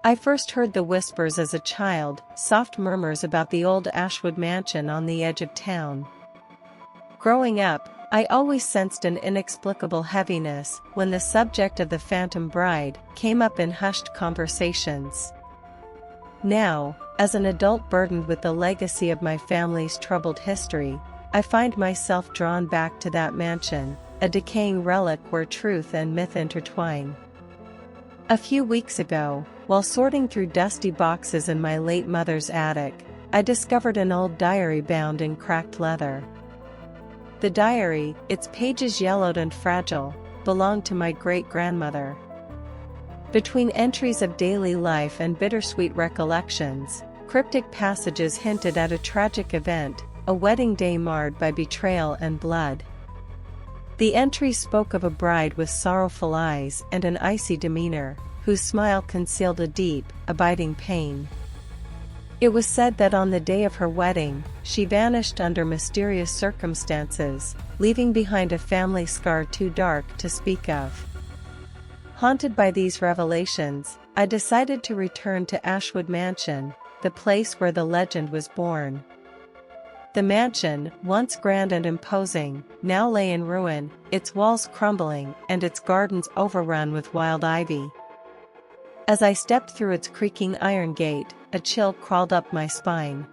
I first heard the whispers as a child, soft murmurs about the old Ashwood Mansion on the edge of town. Growing up, I always sensed an inexplicable heaviness when the subject of the phantom bride came up in hushed conversations. Now, as an adult burdened with the legacy of my family's troubled history, I find myself drawn back to that mansion, a decaying relic where truth and myth intertwine. A few weeks ago, while sorting through dusty boxes in my late mother's attic, I discovered an old diary bound in cracked leather. The diary, its pages yellowed and fragile, belonged to my great-grandmother. Between entries of daily life and bittersweet recollections, cryptic passages hinted at a tragic event, a wedding day marred by betrayal and blood. The entry spoke of a bride with sorrowful eyes and an icy demeanor, whose smile concealed a deep, abiding pain. It was said that on the day of her wedding, she vanished under mysterious circumstances, leaving behind a family scar too dark to speak of. Haunted by these revelations, I decided to return to Ashwood Mansion, the place where the legend was born. The mansion, once grand and imposing, now lay in ruin, its walls crumbling and its gardens overrun with wild ivy. As I stepped through its creaking iron gate, a chill crawled up my spine.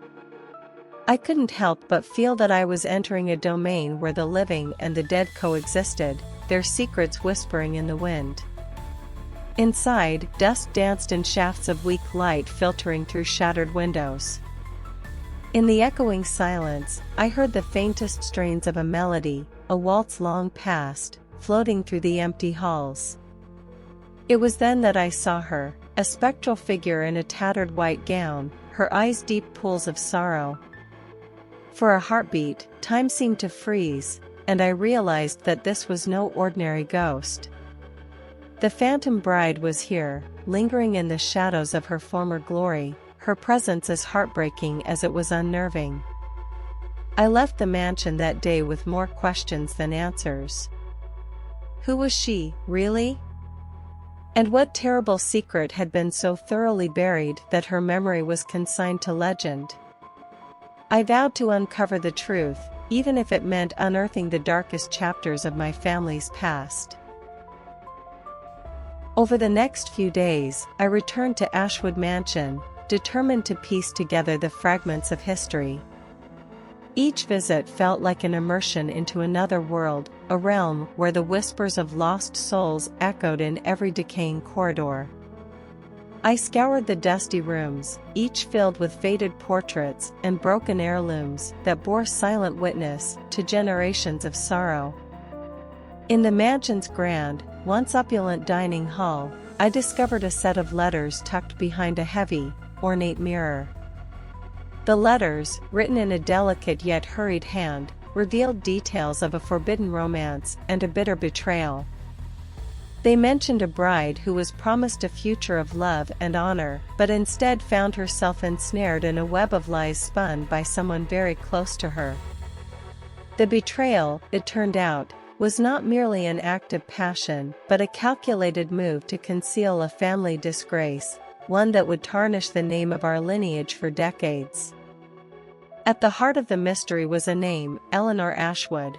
I couldn't help but feel that I was entering a domain where the living and the dead coexisted, their secrets whispering in the wind. Inside, dust danced in shafts of weak light filtering through shattered windows. In the echoing silence, I heard the faintest strains of a melody, a waltz long past, floating through the empty halls. It was then that I saw her, a spectral figure in a tattered white gown, her eyes deep pools of sorrow. For a heartbeat, time seemed to freeze, and I realized that this was no ordinary ghost. The phantom bride was here, lingering in the shadows of her former glory, her presence as heartbreaking as it was unnerving. I left the mansion that day with more questions than answers. Who was she, really? And what terrible secret had been so thoroughly buried that her memory was consigned to legend? I vowed to uncover the truth, even if it meant unearthing the darkest chapters of my family's past. Over the next few days, I returned to Ashwood Mansion, determined to piece together the fragments of history. Each visit felt like an immersion into another world, a realm where the whispers of lost souls echoed in every decaying corridor. I scoured the dusty rooms, each filled with faded portraits and broken heirlooms that bore silent witness to generations of sorrow. In the mansion's grand, once opulent dining hall, I discovered a set of letters tucked behind a heavy, ornate mirror. The letters, written in a delicate yet hurried hand, revealed details of a forbidden romance and a bitter betrayal. They mentioned a bride who was promised a future of love and honor, but instead found herself ensnared in a web of lies spun by someone very close to her. The betrayal, it turned out, was not merely an act of passion, but a calculated move to conceal a family disgrace, one that would tarnish the name of our lineage for decades. At the heart of the mystery was a name, Eleanor Ashwood.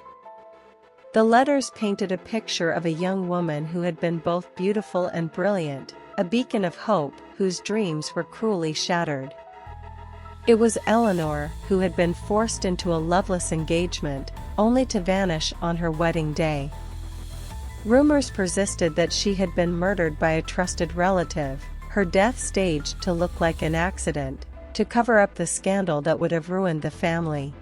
The letters painted a picture of a young woman who had been both beautiful and brilliant, a beacon of hope whose dreams were cruelly shattered. It was Eleanor who had been forced into a loveless engagement, only to vanish on her wedding day. Rumors persisted that she had been murdered by a trusted relative, her death staged to look like an accident, to cover up the scandal that would have ruined the family.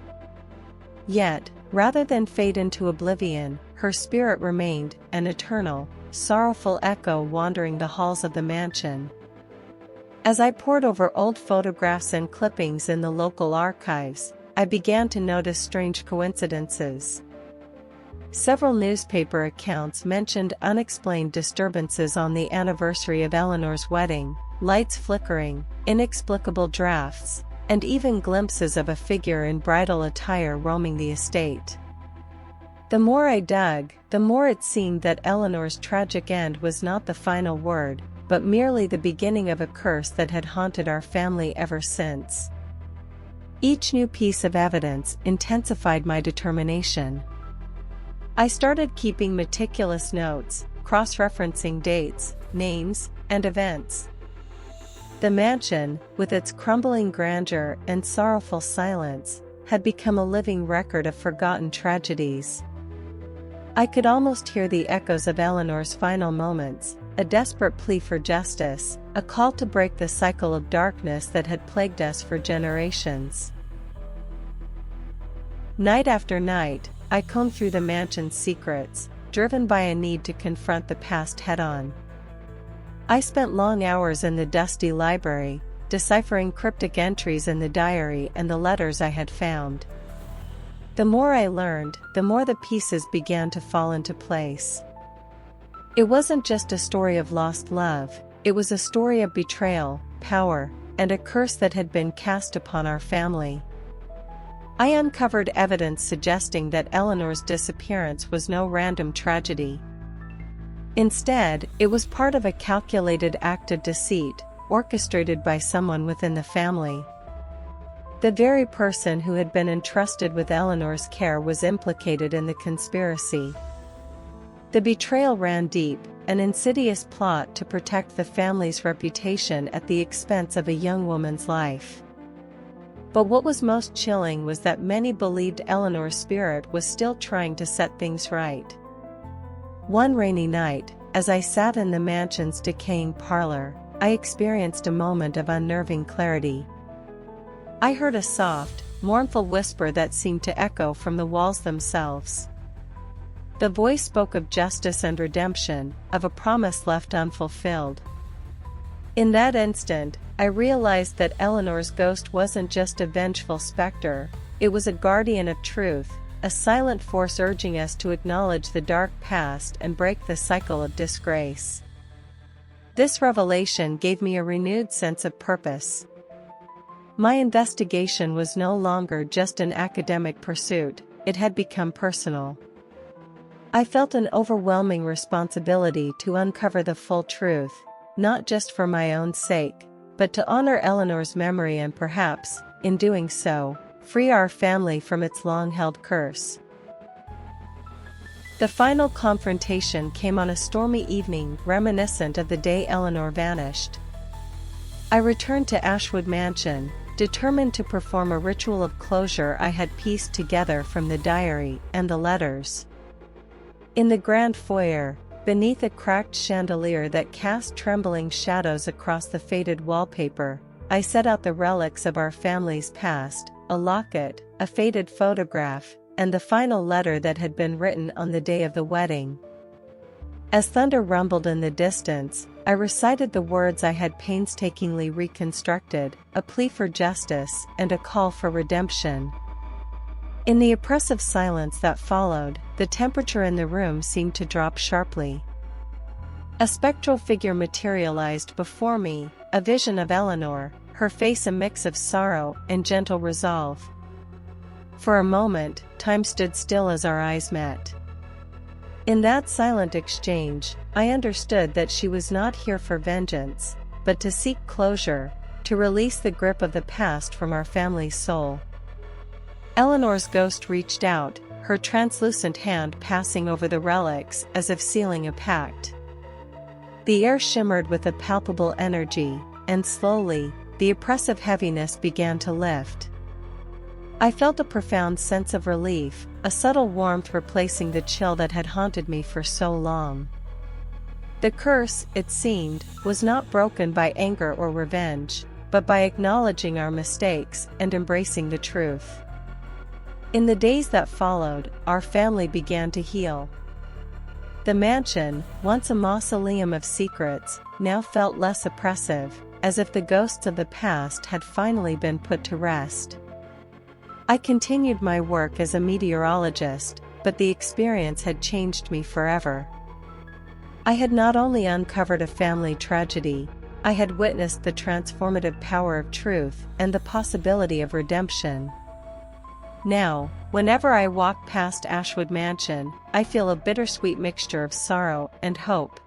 Yet, rather than fade into oblivion, her spirit remained, an eternal, sorrowful echo wandering the halls of the mansion. As I pored over old photographs and clippings in the local archives, I began to notice strange coincidences. Several newspaper accounts mentioned unexplained disturbances on the anniversary of Eleanor's wedding, lights flickering, inexplicable drafts, and even glimpses of a figure in bridal attire roaming the estate. The more I dug, the more it seemed that Eleanor's tragic end was not the final word, but merely the beginning of a curse that had haunted our family ever since. Each new piece of evidence intensified my determination. I started keeping meticulous notes, cross-referencing dates, names, and events. The mansion, with its crumbling grandeur and sorrowful silence, had become a living record of forgotten tragedies. I could almost hear the echoes of Eleanor's final moments, a desperate plea for justice, a call to break the cycle of darkness that had plagued us for generations. Night after night, I combed through the mansion's secrets, driven by a need to confront the past head-on. I spent long hours in the dusty library, deciphering cryptic entries in the diary and the letters I had found. The more I learned, the more the pieces began to fall into place. It wasn't just a story of lost love, it was a story of betrayal, power, and a curse that had been cast upon our family. I uncovered evidence suggesting that Eleanor's disappearance was no random tragedy. Instead, it was part of a calculated act of deceit, orchestrated by someone within the family. The very person who had been entrusted with Eleanor's care was implicated in the conspiracy. The betrayal ran deep, an insidious plot to protect the family's reputation at the expense of a young woman's life. But what was most chilling was that many believed Eleanor's spirit was still trying to set things right. One rainy night, as I sat in the mansion's decaying parlor, I experienced a moment of unnerving clarity. I heard a soft, mournful whisper that seemed to echo from the walls themselves. The voice spoke of justice and redemption, of a promise left unfulfilled. In that instant, I realized that Eleanor's ghost wasn't just a vengeful specter, it was a guardian of truth, a silent force urging us to acknowledge the dark past and break the cycle of disgrace. This revelation gave me a renewed sense of purpose. My investigation was no longer just an academic pursuit, it had become personal. I felt an overwhelming responsibility to uncover the full truth, not just for my own sake, but to honor Eleanor's memory and perhaps, in doing so, free our family from its long-held curse. The final confrontation came on a stormy evening reminiscent of the day Eleanor vanished. I returned to Ashwood Mansion, determined to perform a ritual of closure I had pieced together from the diary and the letters. In the grand foyer, beneath a cracked chandelier that cast trembling shadows across the faded wallpaper, I set out the relics of our family's past, a locket, a faded photograph, and the final letter that had been written on the day of the wedding. As thunder rumbled in the distance, I recited the words I had painstakingly reconstructed, a plea for justice and a call for redemption. In the oppressive silence that followed, the temperature in the room seemed to drop sharply. A spectral figure materialized before me, a vision of Eleanor, her face a mix of sorrow and gentle resolve. For a moment, time stood still as our eyes met. In that silent exchange, I understood that she was not here for vengeance, but to seek closure, to release the grip of the past from our family's soul. Eleanor's ghost reached out, her translucent hand passing over the relics as if sealing a pact. The air shimmered with a palpable energy, and slowly, the oppressive heaviness began to lift. I felt a profound sense of relief, a subtle warmth replacing the chill that had haunted me for so long. The curse, it seemed, was not broken by anger or revenge, but by acknowledging our mistakes and embracing the truth. In the days that followed, our family began to heal. The mansion, once a mausoleum of secrets, now felt less oppressive, as if the ghosts of the past had finally been put to rest. I continued my work as a meteorologist, but the experience had changed me forever. I had not only uncovered a family tragedy, I had witnessed the transformative power of truth and the possibility of redemption. Now, whenever I walk past Ashwood Mansion, I feel a bittersweet mixture of sorrow and hope.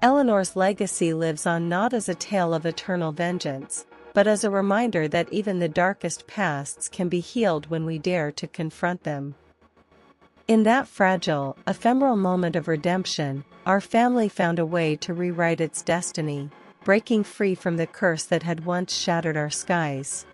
Eleanor's legacy lives on not as a tale of eternal vengeance, but as a reminder that even the darkest pasts can be healed when we dare to confront them. In that fragile, ephemeral moment of redemption, our family found a way to rewrite its destiny, breaking free from the curse that had once shattered our skies.